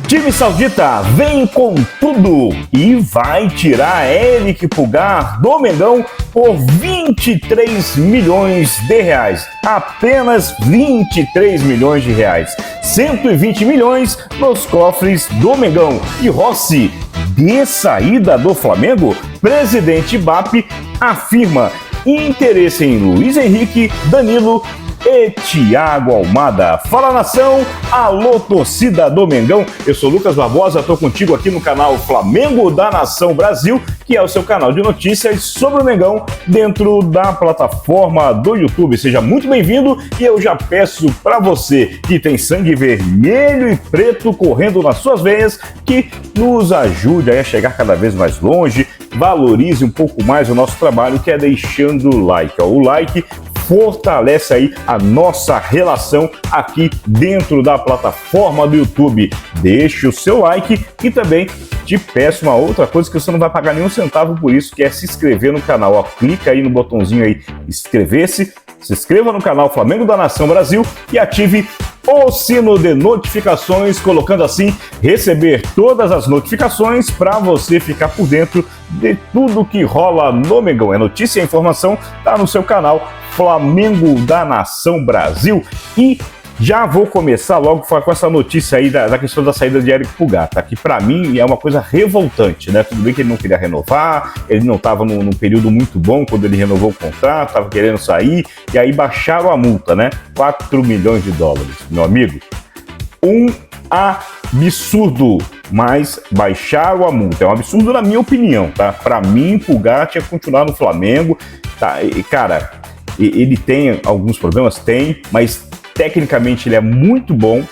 Time saudita vem com tudo e vai tirar Eric Pulgar do Mengão por 23 milhões de reais. Apenas 23 milhões de reais. 120 milhões nos cofres do Mengão. E Rossi, de saída do Flamengo, presidente BAP afirma interesse em Luiz Henrique, Danilo e Thiago Almada. Fala, nação! Alô, torcida do Mengão! Eu sou Lucas Barbosa, estou contigo aqui no canal Flamengo da Nação Brasil, que é o seu canal de notícias sobre o Mengão dentro da plataforma do YouTube. Seja muito bem-vindo e eu já peço para você que tem sangue vermelho e preto correndo nas suas veias que nos ajude a chegar cada vez mais longe, valorize um pouco mais o nosso trabalho, que é deixando o like. O like fortalece aí a nossa relação aqui dentro da plataforma do YouTube. Deixe o seu like e também te peço uma outra coisa que você não vai pagar nenhum centavo por isso, que é se inscrever no canal. Ó, clica aí no botãozinho aí, inscrever-se, se inscreva no canal Flamengo da Nação Brasil e ative o sino de notificações, colocando assim, receber todas as notificações para você ficar por dentro de tudo que rola no Mengão. É notícia e informação, tá no seu canal Flamengo da Nação Brasil. E já vou começar logo com essa notícia aí da questão da saída de Eric Pulgar, tá? Que para mim é uma coisa revoltante, né? Tudo bem que ele não queria renovar, ele não estava num período muito bom quando ele renovou o contrato, estava querendo sair, e aí baixaram a multa, né? 4 milhões de dólares, meu amigo. Um absurdo, mas baixaram a multa. É um absurdo na minha opinião, tá? Para mim, Pulgar tinha que continuar no Flamengo, tá? E, cara, ele tem alguns problemas? Tem, mas tecnicamente ele é muito bom,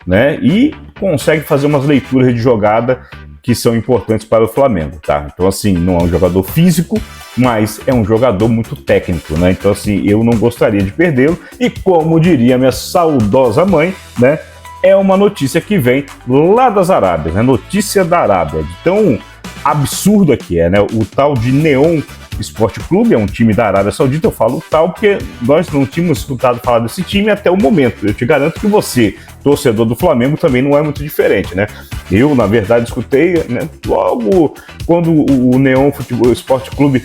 né? E consegue fazer umas leituras de jogada que são importantes para o Flamengo, tá? Então, assim, não é um jogador físico, mas é um jogador muito técnico, né? Então, assim, eu não gostaria de perdê-lo. E como diria minha saudosa mãe, né? É uma notícia que vem lá das Arábias, né? Notícia da Arábia. De tão absurdo aqui é, né? O tal de Neom Esporte Clube é um time da Arábia Saudita. Eu falo tal porque nós não tínhamos escutado falar desse time até o momento. Eu te garanto que você, torcedor do Flamengo, também não é muito diferente, né? Eu, na verdade, escutei, né, logo quando o Neom Esporte Clube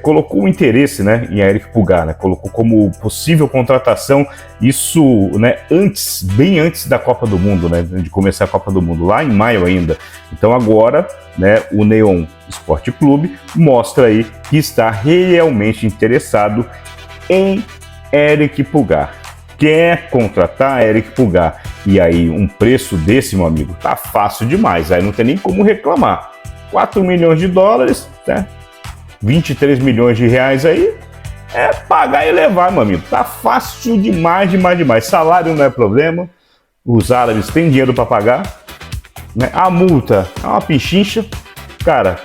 colocou o interesse, né, em Eric Pulgar, né, colocou como possível contratação, isso, né, bem antes da Copa do Mundo, né, de começar a Copa do Mundo, lá em maio ainda. Então agora, né, o Neom Esporte Clube mostra aí que está realmente interessado em Eric Pulgar. Quer contratar Eric Pulgar. E aí um preço desse, meu amigo, tá fácil demais, aí não tem nem como reclamar. 4 milhões de dólares, né? 23 milhões de reais aí, é pagar e levar, meu amigo. Tá fácil demais, demais, demais. Salário não é problema, os árabes têm dinheiro para pagar, né? A multa é uma pichincha. Cara,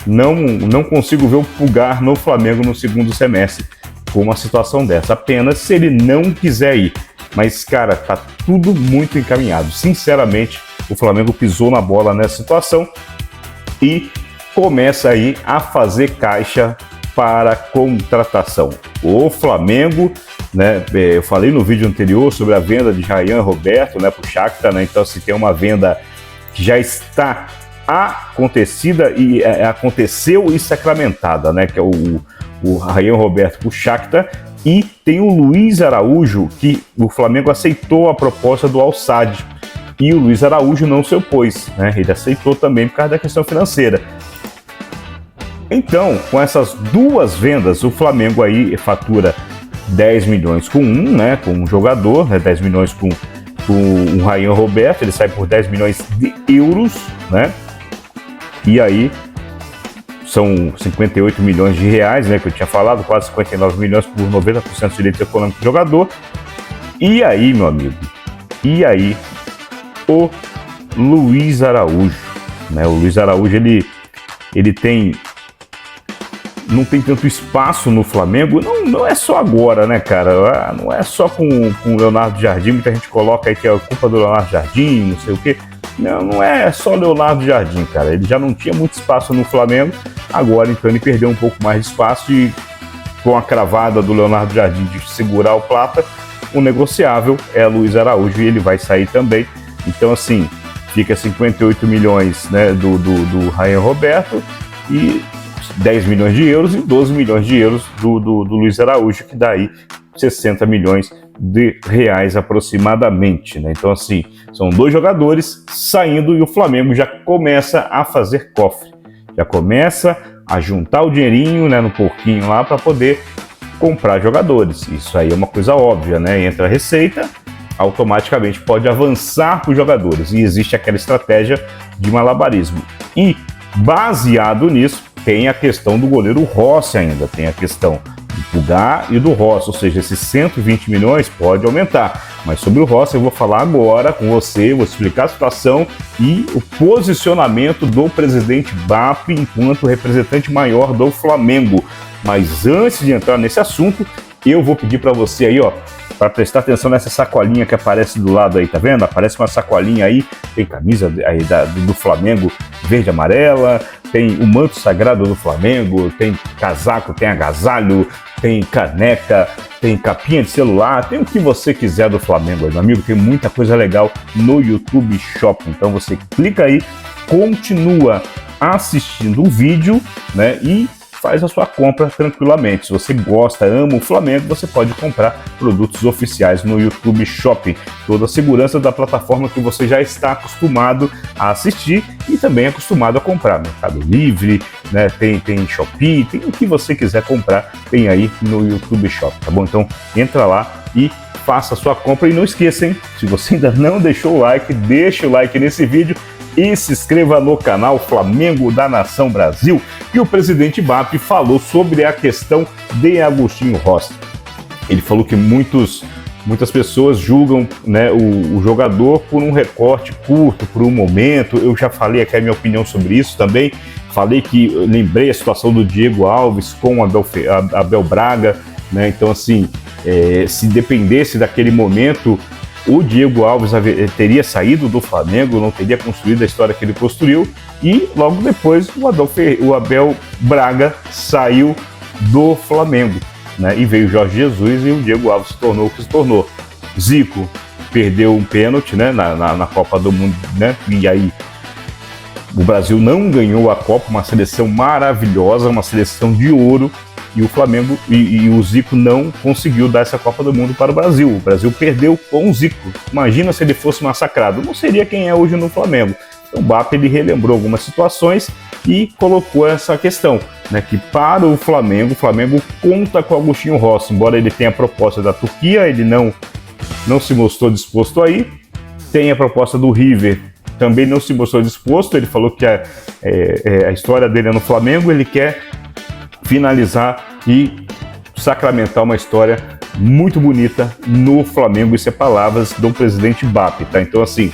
não consigo ver o Pulgar no Flamengo no segundo semestre com uma situação dessa, apenas se ele não quiser ir. Mas, cara, tá tudo muito encaminhado. Sinceramente, o Flamengo pisou na bola nessa situação e começa aí a fazer caixa para contratação. O Flamengo, né, eu falei no vídeo anterior sobre a venda de Ryan Roberto, né, para o Shakhtar, né, então se tem uma venda que já está acontecida e aconteceu e sacramentada, né, que é o Ryan Roberto para o Shakhtar, e tem o Luiz Araújo, que o Flamengo aceitou a proposta do Al Sadd, e o Luiz Araújo não se opôs, né, ele aceitou também por causa da questão financeira. Então, com essas duas vendas, o Flamengo aí fatura 10 milhões com né, com um jogador, né, 10 milhões com o Ryan Roberto, ele sai por 10 milhões de euros, né? E aí são 58 milhões de reais, né, que eu tinha falado, quase 59 milhões por 90% de direito econômico do jogador. E aí, meu amigo, o Luiz Araújo, né? O Luiz Araújo, ele não tem tanto espaço no Flamengo, não é só agora, né, cara? Não é só com o Leonardo Jardim, muita gente coloca aí que é a culpa do Leonardo Jardim, não sei o quê. Não é só Leonardo Jardim, cara. Ele já não tinha muito espaço no Flamengo, agora então ele perdeu um pouco mais de espaço e com a cravada do Leonardo Jardim de segurar o Plata, o negociável é Luiz Araújo e ele vai sair também. Então, assim, fica 58 milhões, né, do Ryan Roberto e 10 milhões de euros e 12 milhões de euros do Luiz Araújo, que dá aí 60 milhões de reais aproximadamente, né? Então, assim, são 2 jogadores saindo e o Flamengo já começa a fazer cofre, já começa a juntar o dinheirinho, né, no porquinho lá para poder comprar jogadores. Isso aí é uma coisa óbvia, né? Entra a receita, automaticamente pode avançar para os jogadores e existe aquela estratégia de malabarismo. E baseado nisso, tem a questão do goleiro Rossi ainda, tem a questão do Pulgar e do Rossi, ou seja, esses 120 milhões pode aumentar. Mas sobre o Rossi eu vou falar agora com você, vou explicar a situação e o posicionamento do presidente BAP enquanto representante maior do Flamengo. Mas antes de entrar nesse assunto, eu vou pedir para você aí, ó, para prestar atenção nessa sacolinha que aparece do lado aí, tá vendo? Aparece uma sacolinha aí, tem camisa aí do Flamengo verde e amarela, tem o manto sagrado do Flamengo, tem casaco, tem agasalho, tem caneca, tem capinha de celular, tem o que você quiser do Flamengo aí, meu amigo, tem muita coisa legal no YouTube Shop. Então você clica aí, continua assistindo o vídeo, né, e faz a sua compra tranquilamente. Se você gosta, ama o Flamengo, você pode comprar produtos oficiais no YouTube Shopping. Toda a segurança da plataforma que você já está acostumado a assistir e também acostumado a comprar. Mercado Livre, né? Tem Shopee, tem o que você quiser comprar, tem aí no YouTube Shopping, tá bom? Então entra lá e faça a sua compra e não esqueça, hein? Se você ainda não deixou o like, deixa o like nesse vídeo e se inscreva no canal Flamengo da Nação Brasil. E o presidente BAP falou sobre a questão de Agostinho Rossi. Ele falou que muitas pessoas julgam, né, o jogador por um recorte curto, por um momento. Eu já falei aqui a minha opinião sobre isso também. Falei que lembrei a situação do Diego Alves com o Abel Braga, né? Então, assim, se dependesse daquele momento, o Diego Alves teria saído do Flamengo, não teria construído a história que ele construiu, e logo depois o Abel Braga saiu do Flamengo, né? E veio o Jorge Jesus e o Diego Alves se tornou o que se tornou. Zico perdeu um pênalti, né, na Copa do Mundo, né? E aí o Brasil não ganhou a Copa, uma seleção maravilhosa, uma seleção de ouro. E o Flamengo e o Zico não conseguiu dar essa Copa do Mundo para o Brasil. O Brasil perdeu com o Zico. Imagina se ele fosse massacrado. Não seria quem é hoje no Flamengo. Então o BAP ele relembrou algumas situações e colocou essa questão, né, que para o Flamengo conta com o Agostinho Rossi. Embora ele tenha a proposta da Turquia, ele não se mostrou disposto a ir. Tem a proposta do River, também não se mostrou disposto. Ele falou que a história dele é no Flamengo, ele quer finalizar e sacramentar uma história muito bonita no Flamengo. Isso é palavras do presidente BAP, tá? Então, assim,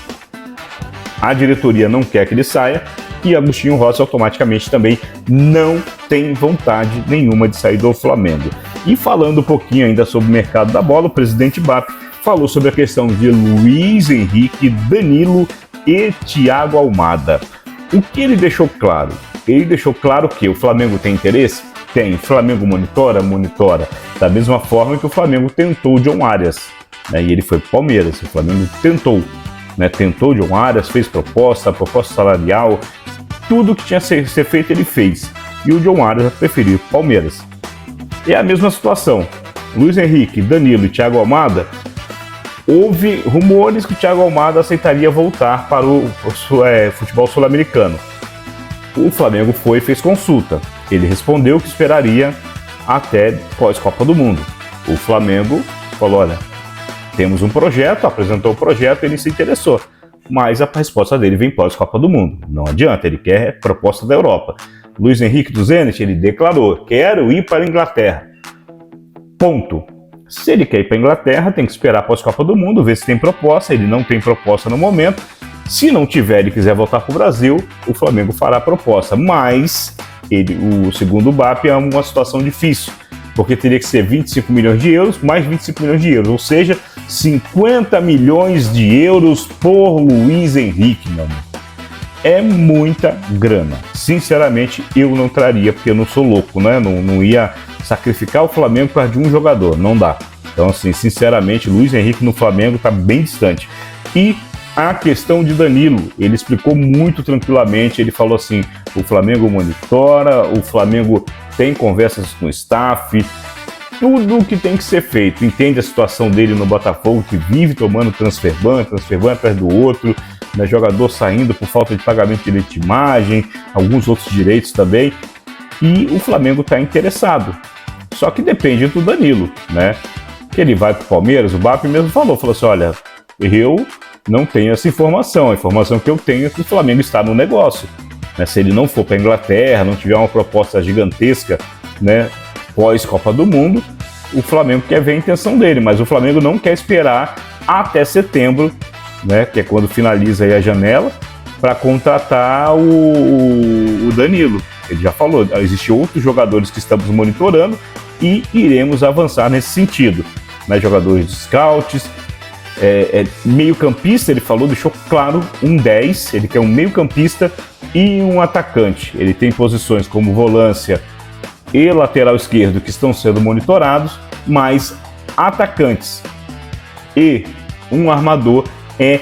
a diretoria não quer que ele saia e Agostinho Rossi automaticamente também não tem vontade nenhuma de sair do Flamengo. E falando um pouquinho ainda sobre o mercado da bola, o presidente BAP falou sobre a questão de Luiz Henrique, Danilo e Thiago Almada. O que ele deixou claro? Ele deixou claro que o Flamengo tem interesse? Tem. O Flamengo monitora? Da mesma forma que o Flamengo tentou o John Arias, né? E ele foi pro Palmeiras. O Flamengo tentou, né? Tentou o John Arias, fez proposta salarial, tudo que tinha ser feito ele fez. E o John Arias preferiu o Palmeiras. É a mesma situação. Luiz Henrique, Danilo e Thiago Almada, houve rumores que o Thiago Almada aceitaria voltar para o futebol sul-americano. O Flamengo fez consulta. Ele respondeu que esperaria até pós-Copa do Mundo. O Flamengo falou, olha, temos um projeto, apresentou o projeto, ele se interessou. Mas a resposta dele vem pós-Copa do Mundo. Não adianta, ele quer proposta da Europa. Luiz Henrique do Zenit, ele declarou, quero ir para a Inglaterra. Ponto. Se ele quer ir para a Inglaterra, tem que esperar pós-Copa do Mundo, ver se tem proposta. Ele não tem proposta no momento. Se não tiver e quiser voltar para o Brasil, o Flamengo fará a proposta. Mas, o segundo BAP, é uma situação difícil, porque teria que ser 25 milhões de euros mais 25 milhões de euros, ou seja, 50 milhões de euros por Luiz Henrique, meu amigo. É muita grana. Sinceramente, eu não traria, porque eu não sou louco, né? Não ia sacrificar o Flamengo por causa de um jogador, não dá. Então, assim, sinceramente, Luiz Henrique no Flamengo está bem distante. E a questão de Danilo, ele explicou muito tranquilamente, ele falou assim, o Flamengo monitora, o Flamengo tem conversas com o staff, tudo o que tem que ser feito, entende a situação dele no Botafogo, que vive tomando transfer ban atrás do outro, né, jogador saindo por falta de pagamento de direito de imagem, alguns outros direitos também, e o Flamengo está interessado, só que depende do Danilo, né, que ele vai para o Palmeiras, o BAP mesmo falou assim, olha, eu não tenho essa informação, a informação que eu tenho é que o Flamengo está no negócio, né, se ele não for para a Inglaterra, não tiver uma proposta gigantesca, né, pós-Copa do Mundo, o Flamengo quer ver a intenção dele, mas o Flamengo não quer esperar até setembro, né, que é quando finaliza aí a janela, para contratar o Danilo. Ele já falou, existem outros jogadores que estamos monitorando e iremos avançar nesse sentido, né, jogadores de scouts, meio-campista, ele falou, deixou claro, um 10, ele quer um meio-campista e um atacante. Ele tem posições como volância e lateral esquerdo que estão sendo monitorados, mas atacantes e um armador é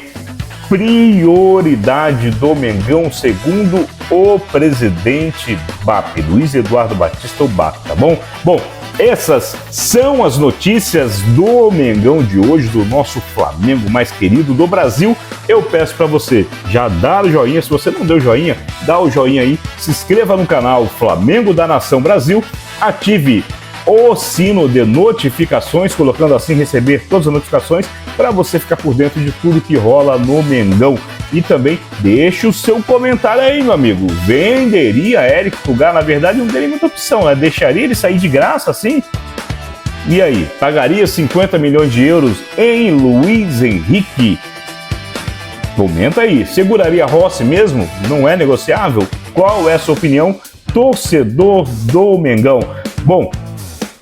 prioridade do Mengão, segundo o presidente BAP, Luiz Eduardo Batista, o BAP, tá bom? Bom, essas são as notícias do Mengão de hoje, do nosso Flamengo mais querido do Brasil. Eu peço para você já dar o joinha, se você não deu joinha, dá o joinha aí, se inscreva no canal Flamengo da Nação Brasil, ative o sino de notificações, colocando assim receber todas as notificações para você ficar por dentro de tudo que rola no Mengão. E também deixe o seu comentário aí, meu amigo. Venderia Eric Pulgar? Na verdade, não teria muita opção, né? Deixaria ele sair de graça assim? E aí, pagaria 50 milhões de euros em Luiz Henrique? Comenta aí, seguraria Rossi mesmo? Não é negociável? Qual é a sua opinião, torcedor do Mengão? Bom,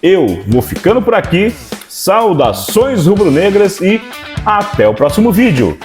eu vou ficando por aqui, saudações rubro-negras e até o próximo vídeo.